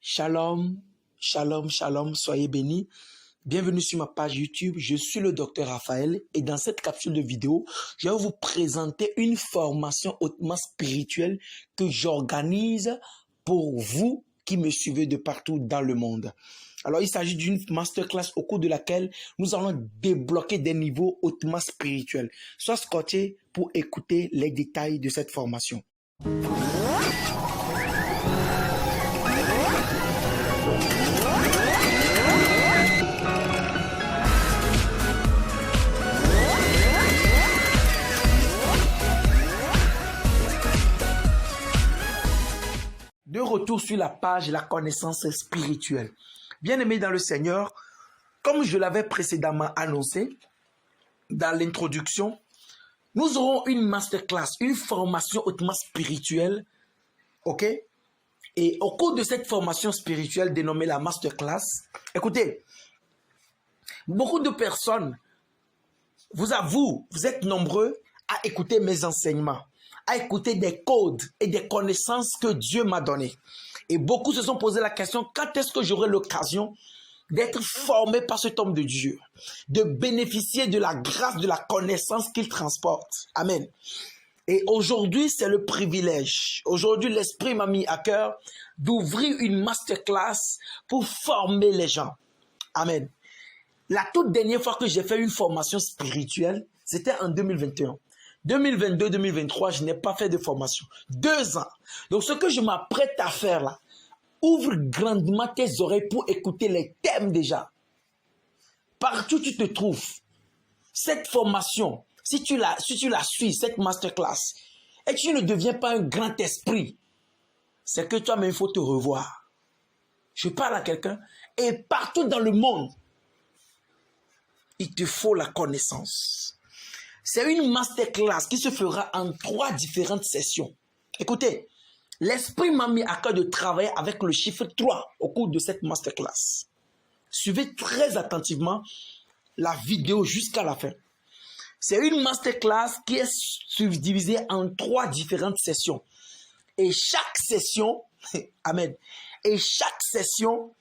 Shalom, shalom, shalom, soyez bénis. Bienvenue sur ma page YouTube, je suis le docteur Raphaël et dans cette capsule de vidéo, je vais vous présenter une formation hautement spirituelle que j'organise pour vous qui me suivez de partout dans le monde. Alors, il s'agit d'une masterclass au cours de laquelle nous allons débloquer des niveaux hautement spirituels. Sois scotché pour écouter les détails de cette formation. De retour sur la page La connaissance spirituelle. Bien-aimés dans le Seigneur, comme je l'avais précédemment annoncé dans l'introduction, nous aurons une masterclass, une formation hautement spirituelle, ok? Et au cours de cette formation spirituelle dénommée la masterclass, écoutez, beaucoup de personnes, vous êtes nombreux à écouter mes enseignements, à écouter des codes et des connaissances que Dieu m'a données. Et beaucoup se sont posé la question, quand est-ce que j'aurai l'occasion d'être formé par cet homme de Dieu, de bénéficier de la grâce, de la connaissance qu'il transporte. Amen. Et aujourd'hui, c'est le privilège. Aujourd'hui, l'Esprit m'a mis à cœur d'ouvrir une masterclass pour former les gens. Amen. La toute dernière fois que j'ai fait une formation spirituelle, c'était en 2021. 2022-2023, je n'ai pas fait de formation. 2 ans. Donc, ce que je m'apprête à faire là, ouvre grandement tes oreilles pour écouter les thèmes déjà. Partout où tu te trouves, cette formation, si tu la suis, cette masterclass, et tu ne deviens pas un grand esprit, c'est que toi-même, il faut te revoir. Je parle à quelqu'un, et partout dans le monde, il te faut la connaissance. C'est une masterclass qui se fera en 3 différentes sessions. Écoutez, l'Esprit m'a mis à cœur de travailler avec le chiffre 3 au cours de cette masterclass. Suivez très attentivement la vidéo jusqu'à la fin. C'est une masterclass qui est subdivisée en 3 différentes sessions. Et chaque session, amen, et chaque session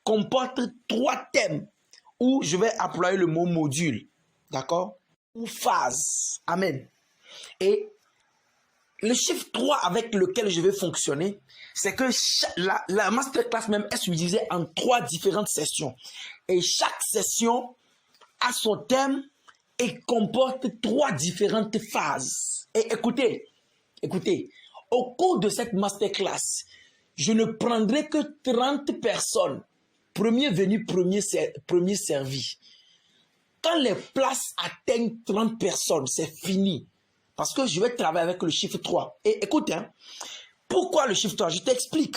comporte 3 thèmes où je vais employer le mot module, d'accord? Ou phase, amen. Et le chiffre 3 avec lequel je vais fonctionner, c'est que la masterclass même est subdivisée en 3 différentes sessions. Et chaque session a son thème et comporte 3 différentes phases. Et écoutez, au cours de cette masterclass, je ne prendrai que 30 personnes. Premier venu, premier servi. Quand les places atteignent 30 personnes, c'est fini. Parce que je vais travailler avec le chiffre 3. Et écoute, pourquoi le chiffre 3? Je t'explique.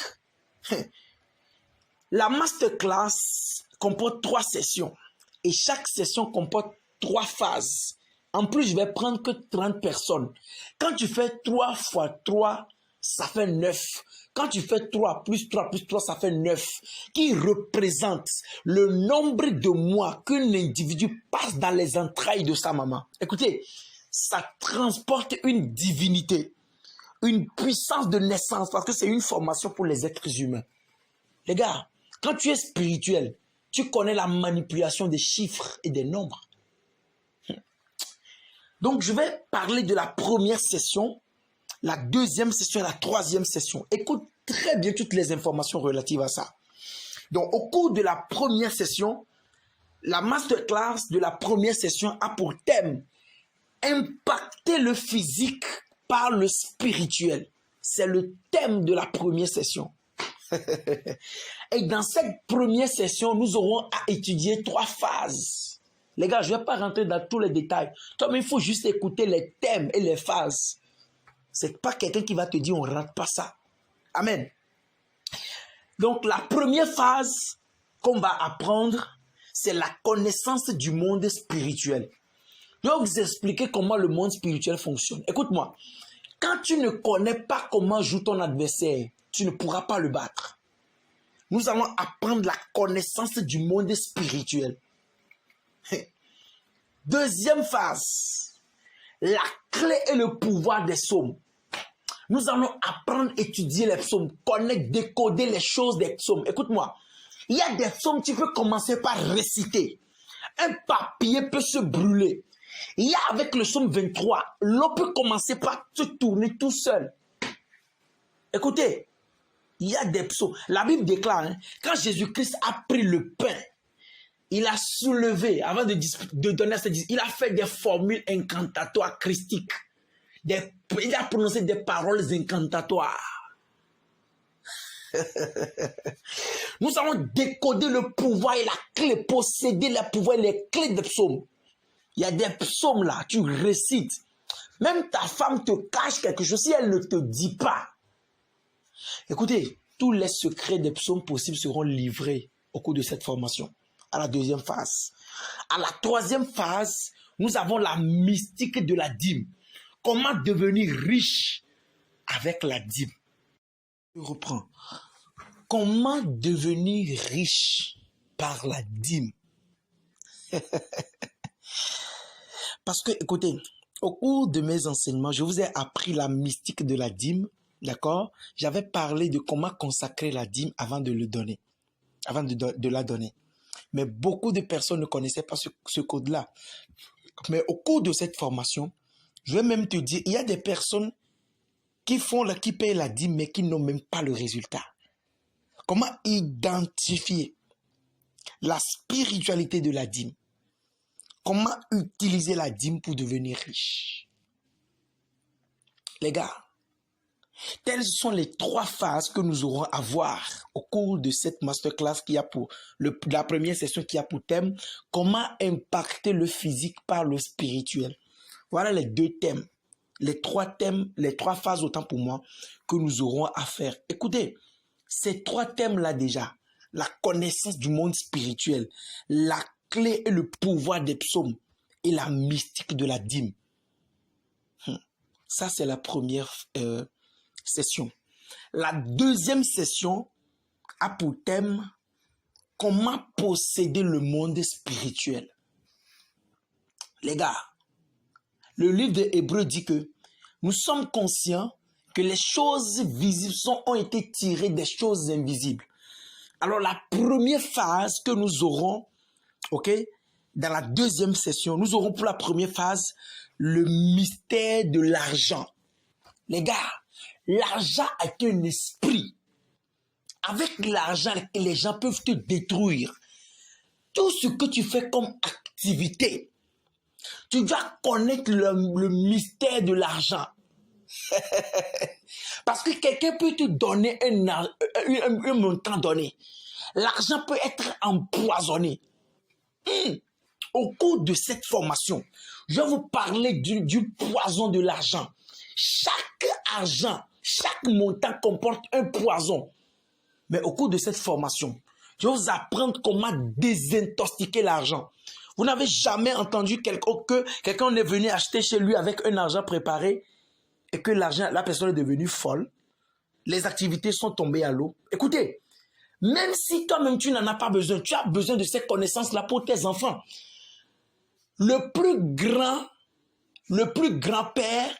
La masterclass comporte 3 sessions. Et chaque session comporte 3 phases. En plus, je vais prendre que 30 personnes. Quand tu fais 3 fois 3, ça fait 9. Quand tu fais 3 plus 3 plus 3, ça fait 9. Qui représente le nombre de mois qu'un individu passe dans les entrailles de sa maman. Écoutez, ça transporte une divinité, une puissance de naissance, parce que c'est une formation pour les êtres humains. Les gars, quand tu es spirituel, tu connais la manipulation des chiffres et des nombres. Donc, je vais parler de la première session, la deuxième session et la troisième session. Écoute très bien toutes les informations relatives à ça. Donc, au cours de la première session, la masterclass de la première session a pour thème impacter le physique par le spirituel. C'est le thème de la première session. Et dans cette première session, nous aurons à étudier 3 phases. Les gars, je ne vais pas rentrer dans tous les détails. Toi, mais il faut juste écouter les thèmes et les phases. Ce n'est pas quelqu'un qui va te dire on ne rate pas ça. Amen. Donc, la première phase qu'on va apprendre, c'est la connaissance du monde spirituel. Je vais vous expliquer comment le monde spirituel fonctionne. Écoute-moi, quand tu ne connais pas comment joue ton adversaire, tu ne pourras pas le battre. Nous allons apprendre la connaissance du monde spirituel. Deuxième phase, la clé et le pouvoir des psaumes. Nous allons apprendre, étudier les psaumes, connaître, décoder les choses des psaumes. Écoute-moi, il y a des psaumes, tu peux commencer par réciter. Un papier peut se brûler. Il y a avec le psaume 23, l'eau peut commencer par se tourner tout seul. Écoutez, il y a des psaumes. La Bible déclare, hein, quand Jésus-Christ a pris le pain, il a soulevé, avant de donner cette il a fait des formules incantatoires christiques. Il a prononcé des paroles incantatoires. Nous allons décoder le pouvoir et la clé, posséder le pouvoir et les clés des psaumes. Il y a des psaumes là, tu récites. Même ta femme te cache quelque chose si elle ne te dit pas. Écoutez, tous les secrets des psaumes possibles seront livrés au cours de cette formation. À la deuxième phase. À la troisième phase, nous avons la mystique de la dîme. Comment devenir riche avec la dîme? Je reprends. Comment devenir riche par la dîme? Parce que, écoutez, au cours de mes enseignements, je vous ai appris la mystique de la dîme, d'accord? J'avais parlé de comment consacrer la dîme avant de le donner, avant de la donner. Mais beaucoup de personnes ne connaissaient pas ce code-là. Mais au cours de cette formation, je vais même te dire, il y a des personnes qui payent la dîme, mais qui n'ont même pas le résultat. Comment identifier la spiritualité de la dîme? Comment utiliser la dîme pour devenir riche? Les gars, telles sont les 3 phases que nous aurons à voir au cours de cette masterclass qui a pour la première session qui a pour thème comment impacter le physique par le spirituel. Voilà les 2 thèmes, les 3 thèmes, les 3 phases autant pour moi que nous aurons à faire. Écoutez, ces 3 thèmes-là déjà, la connaissance du monde spirituel, la clé et le pouvoir des psaumes et la mystique de la dîme. Ça, c'est la première session. La deuxième session a pour thème comment posséder le monde spirituel. Les gars, le livre des Hébreux dit que nous sommes conscients que les choses visibles ont été tirées des choses invisibles. Alors la première phase que nous aurons, ok, dans la deuxième session, nous aurons pour la première phase le mystère de l'argent. Les gars, l'argent est un esprit. Avec l'argent, les gens peuvent te détruire. Tout ce que tu fais comme activité, tu dois connaître le mystère de l'argent. Parce que quelqu'un peut te donner un montant donné. L'argent peut être empoisonné. Au cours de cette formation, je vais vous parler du poison de l'argent. Chaque argent, chaque montant comporte un poison. Mais au cours de cette formation, je vais vous apprendre comment désintoxiquer l'argent. Vous n'avez jamais entendu que quelqu'un est venu acheter chez lui avec un argent préparé et que la personne est devenue folle. Les activités sont tombées à l'eau. Écoutez, même si toi-même tu n'en as pas besoin, tu as besoin de ces connaissances-là pour tes enfants. Le plus grand père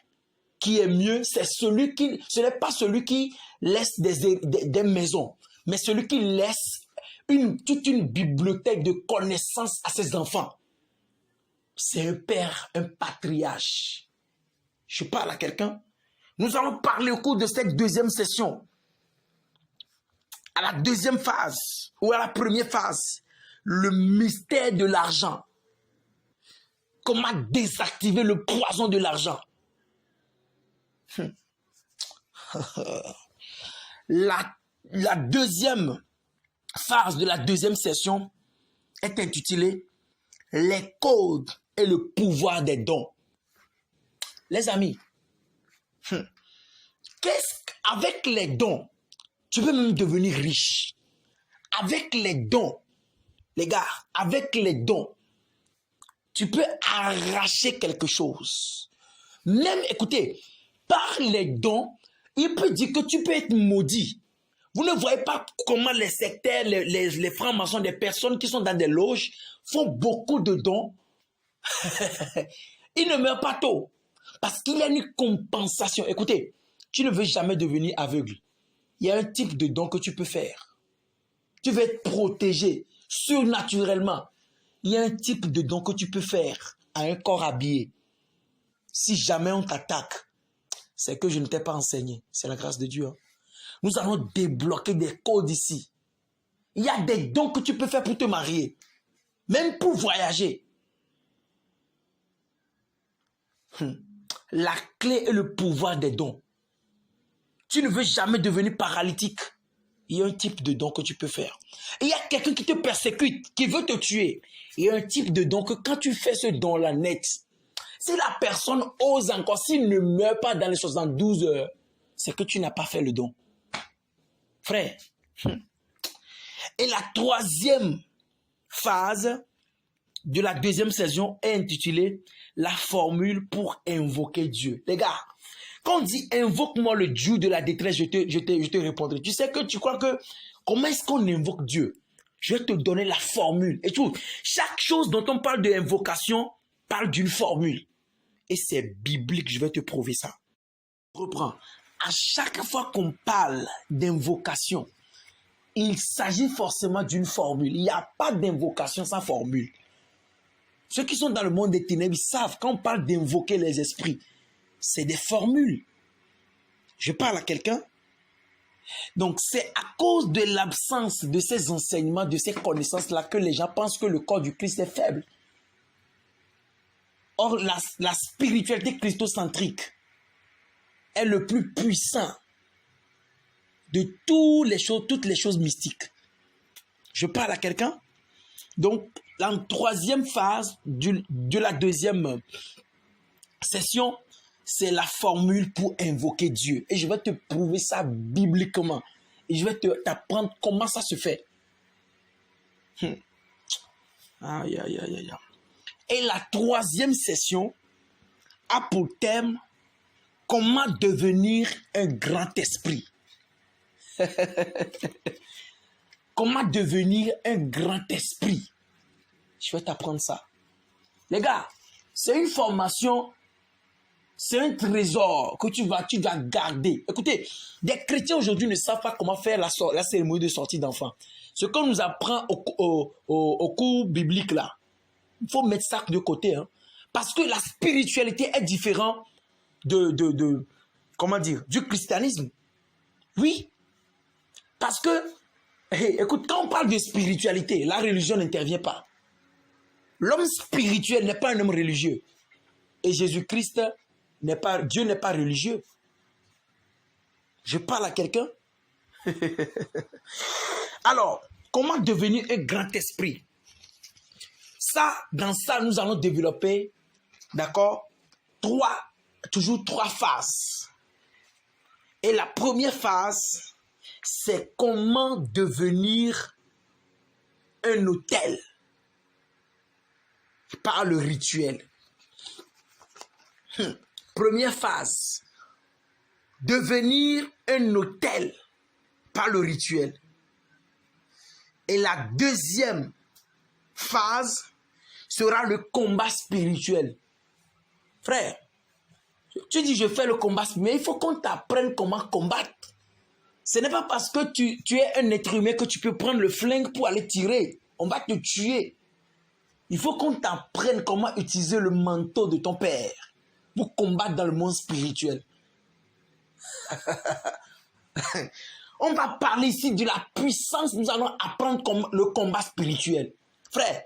qui est mieux, ce n'est pas celui qui laisse des maisons, mais celui qui laisse toute une bibliothèque de connaissances à ses enfants. C'est un père, un patriarche. Je parle à quelqu'un. Nous allons parler au cours de cette deuxième session. À la deuxième phase, ou à la première phase, le mystère de l'argent. Comment désactiver le poison de l'argent. La deuxième phase de la deuxième session est intitulée « Les codes et le pouvoir des dons ». Les amis, avec les dons, tu peux même devenir riche. Avec les dons, les gars, avec les dons, tu peux arracher quelque chose. Même, écoutez, par les dons, il peut dire que tu peux être maudit. Vous ne voyez pas comment les sectaires, les francs-maçons, des personnes qui sont dans des loges font beaucoup de dons. Ils ne meurent pas tôt. Parce qu'il y a une compensation. Écoutez, Tu ne veux jamais devenir aveugle. Il y a un type de don que tu peux faire. Tu veux être protégé surnaturellement. Il y a un type de don que tu peux faire à un corps habillé. Si jamais on t'attaque, c'est que je ne t'ai pas enseigné. C'est la grâce de Dieu. Hein. Nous allons débloquer des codes ici. Il y a des dons que tu peux faire pour te marier. Même pour voyager. La clé est le pouvoir des dons. Tu ne veux jamais devenir paralytique. Il y a un type de don que tu peux faire. Il y a quelqu'un qui te persécute, qui veut te tuer. Il y a un type de don que quand tu fais ce don-là net, si la personne ose encore, s'il ne meurt pas dans les 72 heures, c'est que tu n'as pas fait le don. Frère. Et la troisième phase de la deuxième saison est intitulée « La formule pour invoquer Dieu ». Les gars, quand on dit « invoque-moi le Dieu de la détresse », je te répondrai. Tu sais que tu crois que comment est-ce qu'on invoque Dieu? Je vais te donner la formule. Et tout, chaque chose dont on parle d'invocation parle d'une formule. Et c'est biblique, je vais te prouver ça. Reprends. À chaque fois qu'on parle d'invocation, il s'agit forcément d'une formule. Il n'y a pas d'invocation sans formule. Ceux qui sont dans le monde des ténèbres, ils savent, quand on parle d'invoquer les esprits, c'est des formules. Je parle à quelqu'un. Donc, c'est à cause de l'absence de ces enseignements, de ces connaissances-là, que les gens pensent que le corps du Christ est faible. Or, la spiritualité christocentrique est le plus puissant de toutes les choses mystiques. Je parle à quelqu'un. Donc, la troisième phase de la deuxième session, c'est la formule pour invoquer Dieu. Et je vais te prouver ça bibliquement. Et je vais t'apprendre comment ça se fait. Aïe, aïe, aïe, aïe. Et la troisième session a pour thème comment devenir un grand esprit. Comment devenir un grand esprit. Je vais t'apprendre ça. Les gars, c'est une formation, c'est un trésor que tu vas garder. Écoutez, des chrétiens aujourd'hui ne savent pas comment faire la cérémonie de sortie d'enfant. Ce qu'on nous apprend au cours biblique là, il faut mettre ça de côté. Hein, parce que la spiritualité est différente comment dire, du christianisme. Oui. Parce que, écoute, quand on parle de spiritualité, la religion n'intervient pas. L'homme spirituel n'est pas un homme religieux. Et Jésus-Christ Dieu n'est pas religieux. Je parle à quelqu'un. Alors, comment devenir un grand esprit? Dans ça, nous allons développer, d'accord, toujours trois phases. Et la première phase, c'est comment devenir un autel par le rituel. Première phase, devenir un autel par le rituel. Et la deuxième phase sera le combat spirituel. Frère, tu dis je fais le combat, mais il faut qu'on t'apprenne comment combattre. Ce n'est pas parce que tu es un être humain que tu peux prendre le flingue pour aller tirer. On va te tuer. Il faut qu'on t'apprenne comment utiliser le manteau de ton père pour combattre dans le monde spirituel. On va parler ici de la puissance. Nous allons apprendre le combat spirituel. Frère,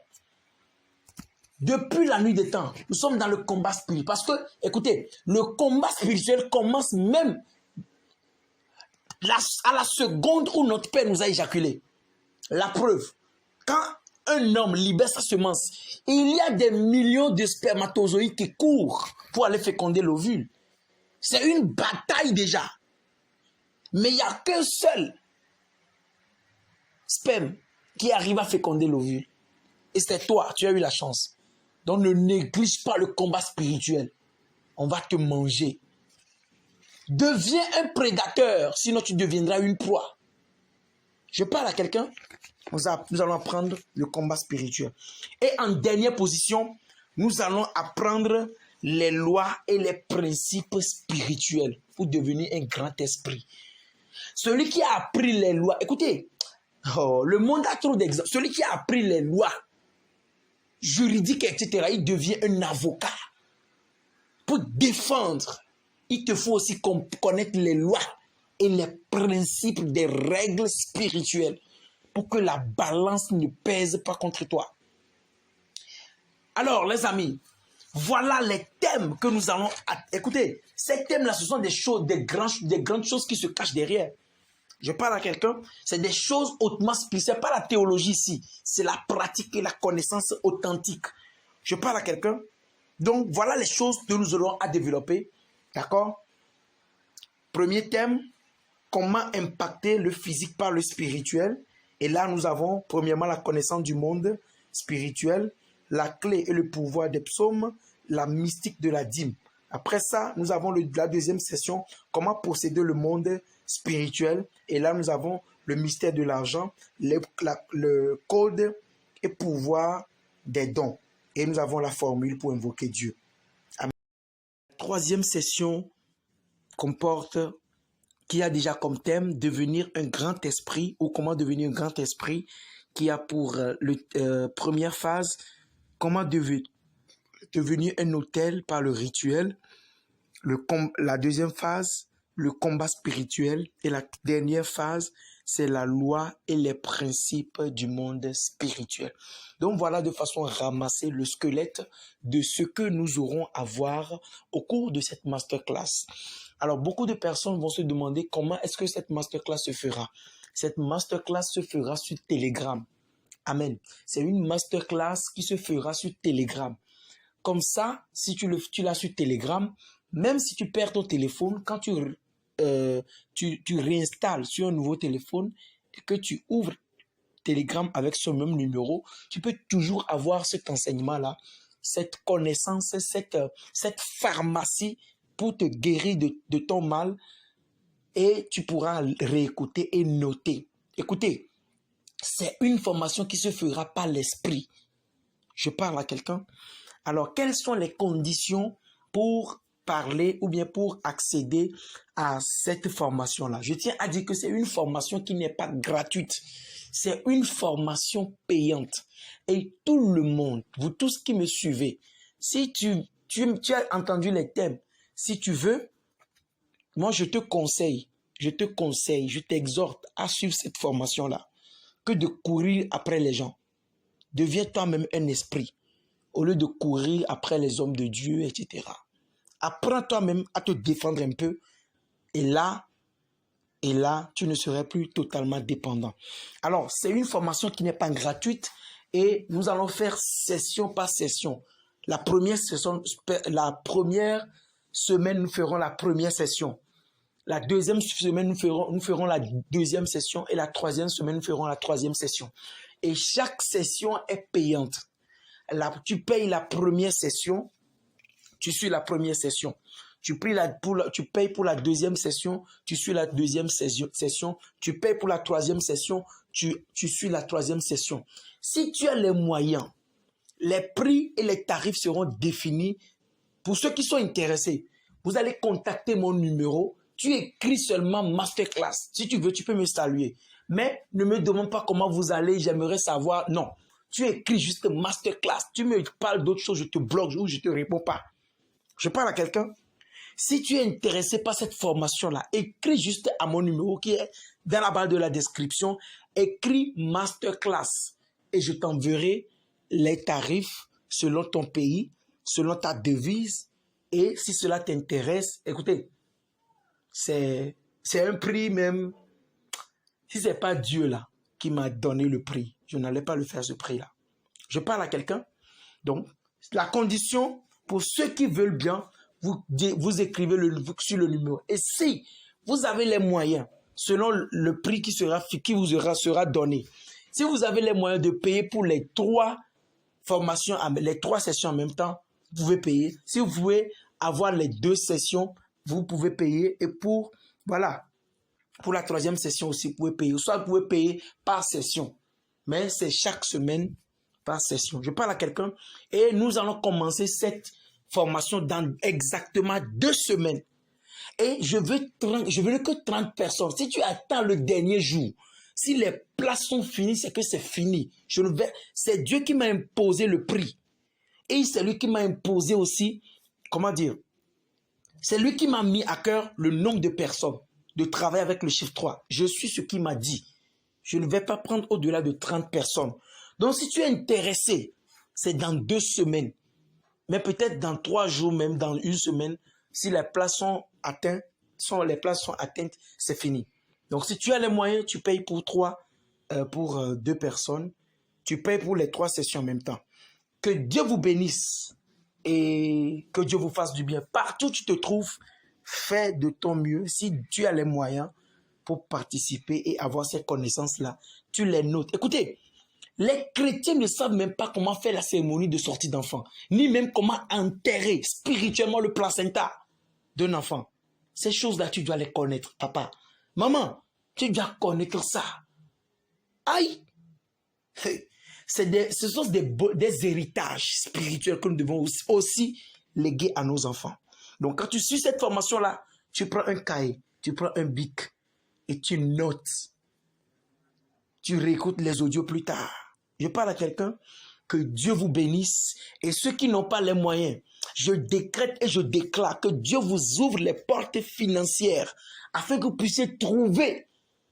depuis la nuit des temps, nous sommes dans le combat spirituel. Parce que, écoutez, le combat spirituel commence même à la seconde où notre père nous a éjaculé. La preuve, quand un homme libère sa semence, il y a des millions de spermatozoïdes qui courent pour aller féconder l'ovule. C'est une bataille déjà. Mais il n'y a qu'un seul sperme qui arrive à féconder l'ovule. Et c'est toi, tu as eu la chance. Donc ne néglige pas le combat spirituel. On va te manger. Deviens un prédateur, sinon tu deviendras une proie. Je parle à quelqu'un. Nous allons apprendre le combat spirituel. Et en dernière position, nous allons apprendre les lois et les principes spirituels pour devenir un grand esprit. Celui qui a appris les lois, écoutez, le monde a trop d'exemples. Celui qui a appris les lois juridiques, etc., il devient un avocat. Pour défendre, il te faut aussi connaître les lois et les principes des règles spirituelles pour que la balance ne pèse pas contre toi. Alors, les amis, voilà les thèmes que nous allons... Écoutez, ces thèmes-là, ce sont des choses, des grandes choses qui se cachent derrière. Je parle à quelqu'un, c'est des choses hautement spirituelles. Ce n'est pas la théologie ici, c'est la pratique et la connaissance authentique. Je parle à quelqu'un. Donc, voilà les choses que nous aurons à développer. D'accord? Premier thème, comment impacter le physique par le spirituel. Et là, nous avons premièrement la connaissance du monde spirituel, la clé et le pouvoir des psaumes, la mystique de la dîme. Après ça, nous avons la deuxième session, comment posséder le monde spirituel. Et là, nous avons le mystère de l'argent, le code et pouvoir des dons. Et nous avons la formule pour invoquer Dieu. Amen. La troisième session comporte, qui a déjà comme thème, devenir un grand esprit ou comment devenir un grand esprit, qui a pour première phase, comment devenir un autel par le rituel. La deuxième phase, le combat spirituel. Et la dernière phase, c'est la loi et les principes du monde spirituel. Donc voilà de façon ramassée le squelette de ce que nous aurons à voir au cours de cette masterclass. Alors beaucoup de personnes vont se demander comment est-ce que cette masterclass se fera. Cette masterclass se fera sur Telegram. Amen. C'est une masterclass qui se fera sur Telegram. Comme ça, si tu l'as sur Telegram, même si tu perds ton téléphone, quand tu réinstalles sur un nouveau téléphone et que tu ouvres Telegram avec ce même numéro, tu peux toujours avoir cet enseignement-là, cette connaissance, cette pharmacie pour te guérir de ton mal et tu pourras réécouter et noter. Écoutez, c'est une formation qui se fera par l'esprit. Je parle à quelqu'un. Alors, quelles sont les conditions pour parler ou bien pour accéder à cette formation-là? Je tiens à dire que c'est une formation qui n'est pas gratuite. C'est une formation payante. Et tout le monde, vous tous qui me suivez, si tu as entendu les thèmes, si tu veux, moi je te conseille, je t'exhorte à suivre cette formation-là que de courir après les gens. Deviens toi-même un esprit au lieu de courir après les hommes de Dieu, etc. Apprends toi-même à te défendre un peu et là, tu ne serais plus totalement dépendant. Alors, c'est une formation qui n'est pas gratuite et nous allons faire session par session. La première semaine, nous ferons la première session. La deuxième semaine, nous ferons la deuxième session et la troisième semaine, nous ferons la troisième session. Et chaque session est payante. Tu payes la première session, tu suis la première session. Tu payes pour la deuxième session, tu suis la deuxième session. Tu payes pour la troisième session, tu suis la troisième session. Si tu as les moyens, les prix et les tarifs seront définis. Pour ceux qui sont intéressés, vous allez contacter mon numéro. Tu écris seulement masterclass. Si tu veux, tu peux me saluer. Mais ne me demande pas comment vous allez, j'aimerais savoir. Non, tu écris juste masterclass. Tu me parles d'autre chose, je te bloque ou je ne te réponds pas. Je parle à quelqu'un. Si tu es intéressé par cette formation-là, écris juste à mon numéro qui est dans la barre de la description. Écris masterclass et je t'enverrai les tarifs selon ton pays, selon ta devise. Et si cela t'intéresse, écoutez, c'est un prix même. Si ce n'est pas Dieu là qui m'a donné le prix, je n'allais pas le faire ce prix-là. Je parle à quelqu'un. Donc, la condition pour ceux qui veulent bien, vous écrivez sur le numéro. Et si vous avez les moyens, selon le prix qui vous sera donné, si vous avez les moyens de payer pour les trois formations, les trois sessions en même temps, vous pouvez payer. Si vous pouvez avoir les deux sessions, vous pouvez payer. Et pour la troisième session aussi, vous pouvez payer. Soit vous pouvez payer par session. Mais c'est chaque semaine par session. Je parle à quelqu'un et nous allons commencer cette formation dans exactement 2 semaines. Et je veux que 30 personnes. Si tu attends le dernier jour, si les places sont finies, c'est que c'est fini. C'est Dieu qui m'a imposé le prix. Et c'est lui qui m'a imposé aussi, comment dire, c'est lui qui m'a mis à cœur le nombre de personnes, de travailler avec le chiffre 3. Je suis ce qu'il m'a dit. Je ne vais pas prendre au-delà de 30 personnes. Donc si tu es intéressé, c'est dans 2 semaines. Mais peut-être dans 3 jours, même dans 1 semaine, si les places sont atteintes, c'est fini. Donc si tu as les moyens, tu payes pour 2 personnes. Tu payes pour les 3 sessions en même temps. Que Dieu vous bénisse et que Dieu vous fasse du bien. Partout où tu te trouves, fais de ton mieux. Si tu as les moyens pour participer et avoir ces connaissances-là, tu les notes. Écoutez, les chrétiens ne savent même pas comment faire la cérémonie de sortie d'enfant, ni même comment enterrer spirituellement le placenta d'un enfant. Ces choses-là, tu dois les connaître, papa. Maman, tu dois connaître ça. Aïe! Ce sont des héritages spirituels que nous devons aussi léguer à nos enfants. Donc, quand tu suis cette formation-là, tu prends un cahier, tu prends un bic et tu notes. Tu réécoutes les audios plus tard. Je parle à quelqu'un, que Dieu vous bénisse. Et ceux qui n'ont pas les moyens, je décrète et je déclare que Dieu vous ouvre les portes financières afin que vous puissiez trouver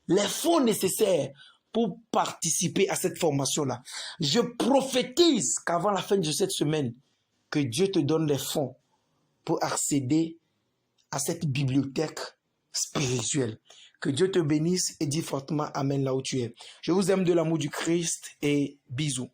les fonds nécessaires pour participer à cette formation-là. Je prophétise qu'avant la fin de cette semaine, que Dieu te donne les fonds pour accéder à cette bibliothèque spirituelle. Que Dieu te bénisse et dis fortement Amen là où tu es. Je vous aime de l'amour du Christ et bisous.